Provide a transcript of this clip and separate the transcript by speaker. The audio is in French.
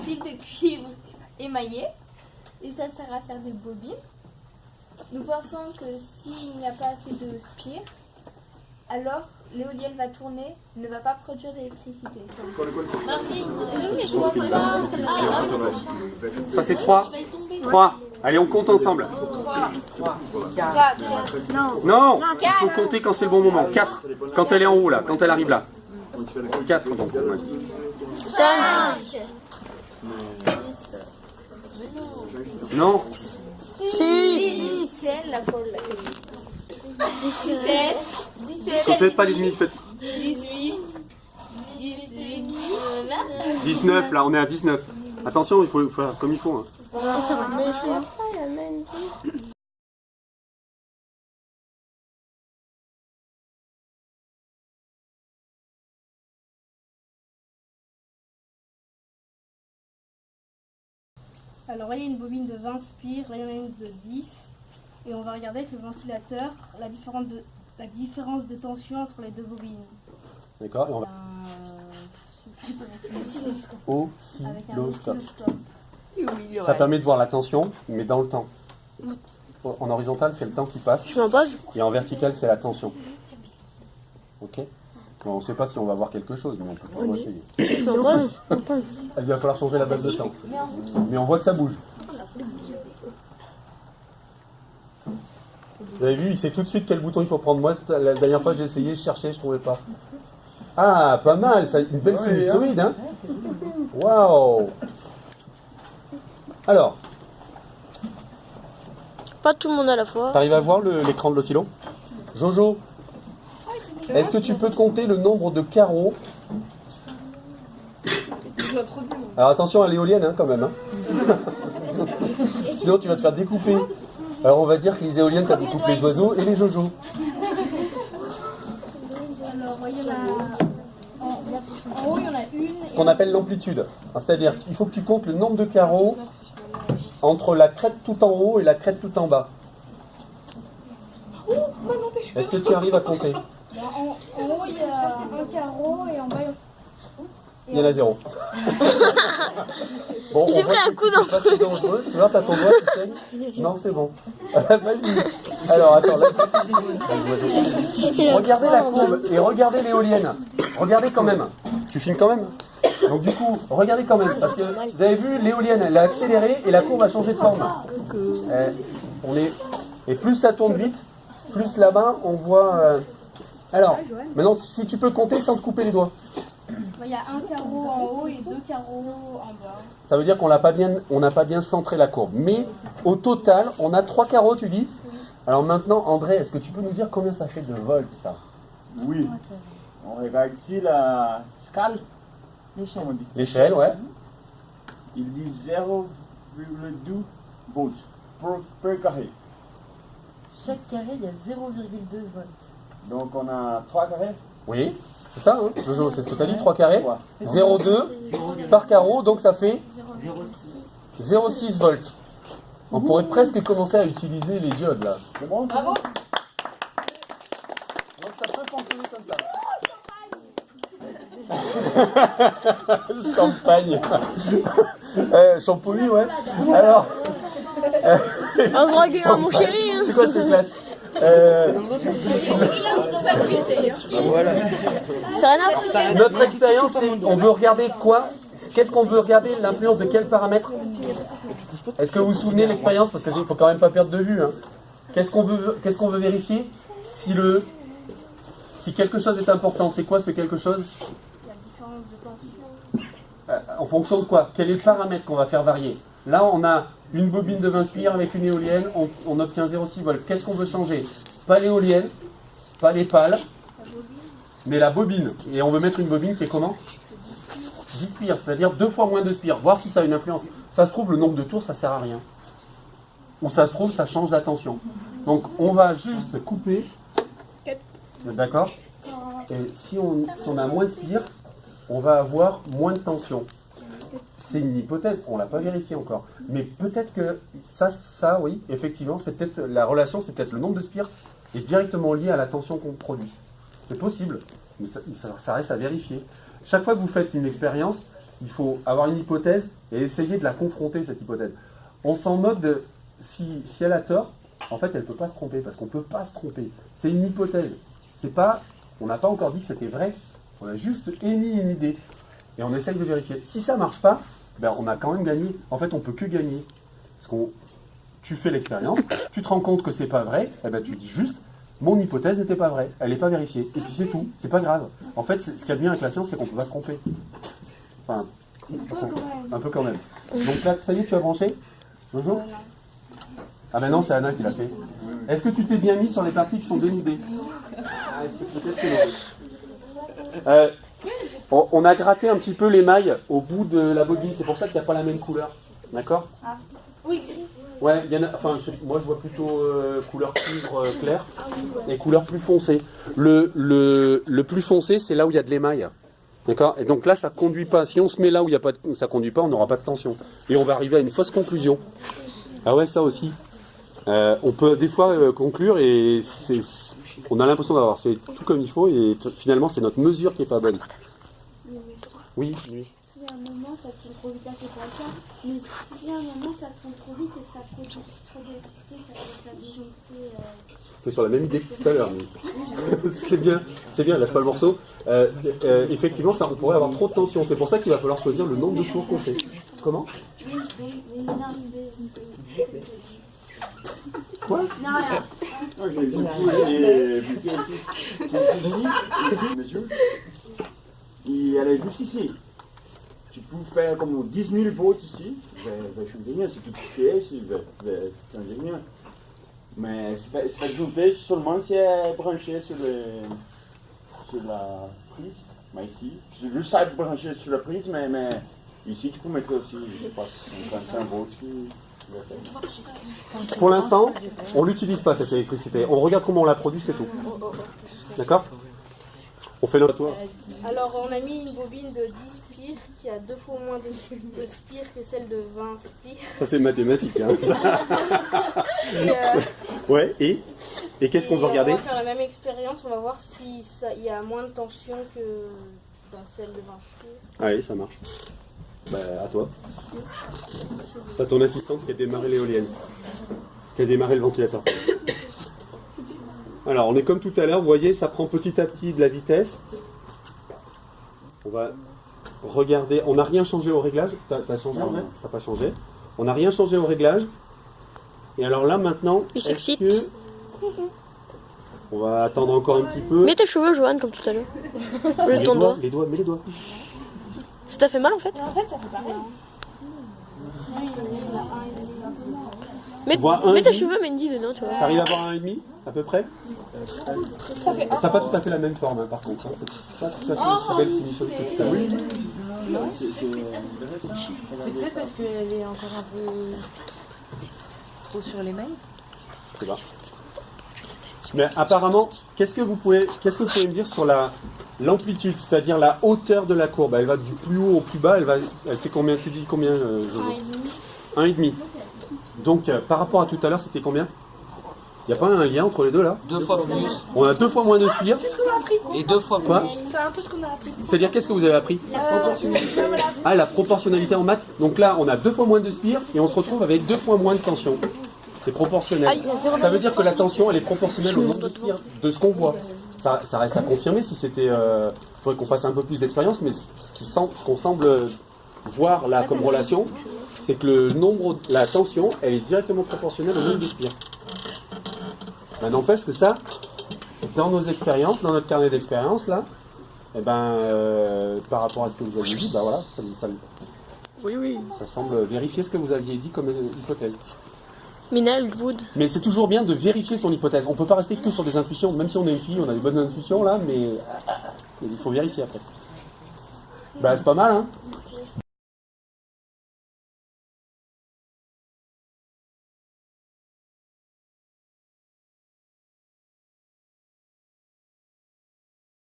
Speaker 1: fil de cuivre émaillé. Et ça sert à faire des bobines. Nous pensons que s'il n'y a pas assez de spire, alors l'éolienne va tourner, ne va pas produire d'électricité.
Speaker 2: Ça c'est 3. 3. Allez, on compte ensemble.
Speaker 1: 4.
Speaker 2: Non, il faut compter quand c'est le bon moment. 4. Quand elle est en haut là, quand elle arrive là. 4 donc.
Speaker 1: 5.
Speaker 2: Non.
Speaker 1: 6. C'est la folle. 17.
Speaker 2: Faites pas les demi, faites
Speaker 1: 18.
Speaker 2: 19 là, on est à 19. Attention, il faut faire comme il faut. Hein.
Speaker 3: Alors, il y a une bobine de 20 spires, il y en a une de 10. Et on va regarder avec le ventilateur la différence de tension entre les deux bobines.
Speaker 2: D'accord, et on va...
Speaker 3: Avec un oscilloscope.
Speaker 2: Ça permet de voir la tension, mais dans le temps. En horizontal, c'est le temps qui passe. Et en vertical, c'est la tension. Ok. Bon, on ne sait pas si on va voir quelque chose, mais on peut toujours essayer. Il va falloir changer la base de temps. Mais on voit que ça bouge. Vous avez vu, il sait tout de suite quel bouton il faut prendre. Moi, la dernière fois, j'ai essayé, je cherchais, je ne trouvais pas. Ah, pas mal, ça, une belle sinusoïde, hein. Waouh. Alors,
Speaker 4: Pas tout le monde à la fois.
Speaker 2: t'arrives à voir l'écran de l'oscillo? Jojo, est-ce que tu peux compter le nombre de carreaux? Alors attention à l'éolienne, hein, quand même. Hein. Sinon, tu vas te faire découper. Alors, on va dire que les éoliennes, ça découpe les oiseaux et les jojos.
Speaker 3: Alors, voyez en haut, il y en a une.
Speaker 2: Ce qu'on appelle l'amplitude. C'est-à-dire qu'il faut que tu comptes le nombre de carreaux entre la crête tout en haut et la crête tout en bas. Est-ce que tu arrives à compter?
Speaker 3: En haut, il y a un carreau et en bas,
Speaker 2: Il y en a 0. Bon,
Speaker 4: Il s'est pris un coup dans
Speaker 2: le c'est dangereux. Tu vois, t'as ton doigt qui saigne. Non, c'est bon. Vas-y. Alors, attends. Là, regardez la courbe et regardez l'éolienne. Regardez quand même. Tu filmes quand même? Donc du coup, regardez quand même. Parce que vous avez vu, l'éolienne, elle a accéléré et la courbe a changé de forme. Et plus ça tourne vite, plus là-bas, on voit... Alors, maintenant, si tu peux compter sans te couper les doigts.
Speaker 3: il y a un carreau en haut et 2 carreaux en bas.
Speaker 2: Ça veut dire qu'on n'a pas bien centré la courbe. Mais au total, on a 3 carreaux, tu dis? Alors maintenant, André, est-ce que tu peux nous dire combien ça fait de volts, ça?
Speaker 5: Oui. On regarde ici la scale.
Speaker 2: L'échelle, ouais.
Speaker 5: Il dit 0,2 volts per carré.
Speaker 6: Chaque carré, il y a 0,2 volts.
Speaker 5: Donc on a 3 carrés.
Speaker 2: Oui, c'est ça, hein, Jojo, c'est ce que tu as dit, 3 carrés. 0,2 par carreau, donc ça fait 0,6 volts. On pourrait presque commencer à utiliser les diodes, là.
Speaker 5: C'est bon?
Speaker 1: Bravo.
Speaker 2: Donc ça peut fonctionner comme ça. Champagne. Champollion, ouais. Alors.
Speaker 4: On se regarde, mon chéri. Hein.
Speaker 2: C'est quoi cette classe? Notre expérience, c'est on veut regarder quoi? Qu'est-ce qu'on veut regarder? L'influence de quels paramètres? Est-ce que vous vous souvenez de l'expérience? Parce qu'il ne faut quand même pas perdre de vue. Hein. Qu'est-ce qu'on veut vérifier? Si quelque chose est important, c'est quoi ce quelque chose?
Speaker 3: La différence de tension.
Speaker 2: En fonction de quoi? Quel est le paramètre qu'on va faire varier? Là, on a une bobine de 20 spires avec une éolienne, on obtient 0,6 volts. Qu'est-ce qu'on veut changer? Pas l'éolienne, pas les pales, mais la bobine. Et on veut mettre une bobine qui est comment? 10 spires, c'est-à-dire 2 fois moins de spires. Voir si ça a une influence. Ça se trouve, le nombre de tours, ça sert à rien. Ou ça se trouve, ça change la tension. Donc, on va juste couper. D'accord? Et si on a moins de spires, on va avoir moins de tension. C'est une hypothèse, on ne l'a pas vérifié encore. Mais peut-être que ça, oui, effectivement, c'est peut-être la relation, c'est peut-être le nombre de spires est directement lié à la tension qu'on produit. C'est possible, mais ça reste à vérifier. Chaque fois que vous faites une expérience, il faut avoir une hypothèse et essayer de la confronter, cette hypothèse. On s'en moque de... Si elle a tort, en fait, elle ne peut pas se tromper, parce qu'on ne peut pas se tromper. C'est une hypothèse. C'est pas... On n'a pas encore dit que c'était vrai. On a juste émis une idée. Et on essaye de vérifier. Si ça ne marche pas, ben, on a quand même gagné. En fait, on ne peut que gagner. Parce que tu fais l'expérience, tu te rends compte que c'est pas vrai, et ben, tu dis juste, mon hypothèse n'était pas vraie, elle n'est pas vérifiée. Et puis c'est tout, c'est pas grave. En fait, ce qu'il y a de bien avec la science, c'est qu'on ne peut pas se tromper. Enfin, un peu quand même. Donc là, ça y est, tu as branché Bonjour. Ah ben non, c'est Anna qui l'a fait. Est-ce que tu t'es bien mis sur les parties qui sont dénudées? C'est peut-être que non. On a gratté un petit peu l'émail au bout de la bobine, c'est pour ça qu'il n'y a pas la même couleur. D'accord?
Speaker 3: Oui, gris.
Speaker 2: Ouais, il y en a, enfin, moi je vois plutôt couleur cuivre clair et couleur plus foncée. Le plus foncé, c'est là où il y a de l'émail. D'accord? Et donc là, ça ne conduit pas. Si on se met là où il y a pas ça ne conduit pas, on n'aura pas de tension. Et on va arriver à une fausse conclusion. Ah ouais, ça aussi. On peut des fois conclure et on a l'impression d'avoir fait tout comme il faut et finalement, c'est notre mesure qui n'est pas bonne. Oui, oui.
Speaker 7: Si à un moment ça tourne trop vite, là c'est pas le cas, mais si à un moment ça tourne trop vite et que ça produit trop d'électricité, ça peut faire disjoncter.
Speaker 2: C'est sur la même idée que tout à l'heure. Mais... c'est bien, lâche pas le morceau. Effectivement, ça, on pourrait avoir trop de tension. C'est pour ça qu'il va falloir choisir le nombre de tours qu'on fait. Comment? Quoi?
Speaker 7: Non, rien.
Speaker 5: J'ai vu ici, monsieur, il allait jusqu'ici. Tu peux faire comme 10 000 volts ici, je vais changer rien. Si tu fais, je vais changer rien. Mais c'est fait disjoncter seulement si elle est branchée sur la prise. Mais ici, c'est juste ça branché sur la prise, mais ici tu peux mettre aussi, je sais pas, 55 volts.
Speaker 2: Pour l'instant, on ne l'utilise pas cette électricité. On regarde comment on la produit, c'est tout. D'accord? On fait notre tour.
Speaker 3: Alors, on a mis une bobine de 10 spires qui a 2 fois moins de spires que celle de 20 spires.
Speaker 2: Ça, c'est mathématique. Hein, ouais, et qu'est-ce qu'on veut regarder?
Speaker 3: On va faire la même expérience, on va voir s'il y a moins de tension que dans celle de 20 spires.
Speaker 2: Allez, ça marche. Bah, à toi. T'as ton assistante qui a démarré l'éolienne. Qui a démarré le ventilateur. Alors, on est comme tout à l'heure, vous voyez, ça prend petit à petit de la vitesse. On va regarder. On n'a rien changé au réglage. T'as changé? Non, t'as pas changé. On n'a rien changé au réglage. Et alors là, maintenant, est-ce que... On va attendre encore un petit peu.
Speaker 4: Mets tes cheveux, Joanne, comme tout à l'heure.
Speaker 2: Les doigts, mets les doigts.
Speaker 4: Ça t'a fait mal en fait?
Speaker 3: En fait, ça fait pareil.
Speaker 4: Mets tes cheveux, Mandy, dedans, tu vois.
Speaker 2: T'arrives à avoir 1,5 à peu près? Ça n'a pas tout à fait la même forme, hein, par contre. Hein. C'est pas tout à fait aussi belle sinusoïde que tout à l'heure.
Speaker 6: C'est peut-être parce qu'elle est encore un peu trop sur les mails.
Speaker 2: C'est pas. Mais apparemment, qu'est-ce que vous pouvez me dire sur l'amplitude, c'est-à-dire la hauteur de la courbe? Elle va du plus haut au plus bas, elle fait combien? Tu dis combien, Jojo? 1,5. Donc, par rapport à tout à l'heure, c'était combien? Il n'y a pas un lien entre les deux là?
Speaker 8: 2 fois plus.
Speaker 2: On a 2 fois moins de spires.
Speaker 3: C'est ce qu'on a appris.
Speaker 8: Et 2 fois
Speaker 2: Quoi?
Speaker 8: plus.
Speaker 3: C'est un peu ce qu'on a appris.
Speaker 2: C'est-à-dire, qu'est-ce que vous avez appris? Ah, la proportionnalité en maths. Donc là, on a 2 fois moins de spires et on se retrouve avec 2 fois moins de tension. C'est proportionnel. Ça veut dire que la tension, elle est proportionnelle au nombre de spires, de ce qu'on voit. Ça reste à confirmer si c'était... Il faudrait qu'on fasse un peu plus d'expérience, mais ce qu'on semble voir là comme relation, c'est que la tension, elle est directement proportionnelle au nombre de spires. Ça n'empêche que ça, dans nos expériences, dans notre carnet d'expérience, là, eh ben, par rapport à ce que vous aviez dit, bah voilà, ça semble vérifier ce que vous aviez dit comme hypothèse.
Speaker 4: Minel, Wood.
Speaker 2: Mais c'est toujours bien de vérifier son hypothèse. On ne peut pas rester que sur des intuitions, même si on est une fille, on a des bonnes intuitions là, mais il faut vérifier après. Bah c'est pas mal, hein.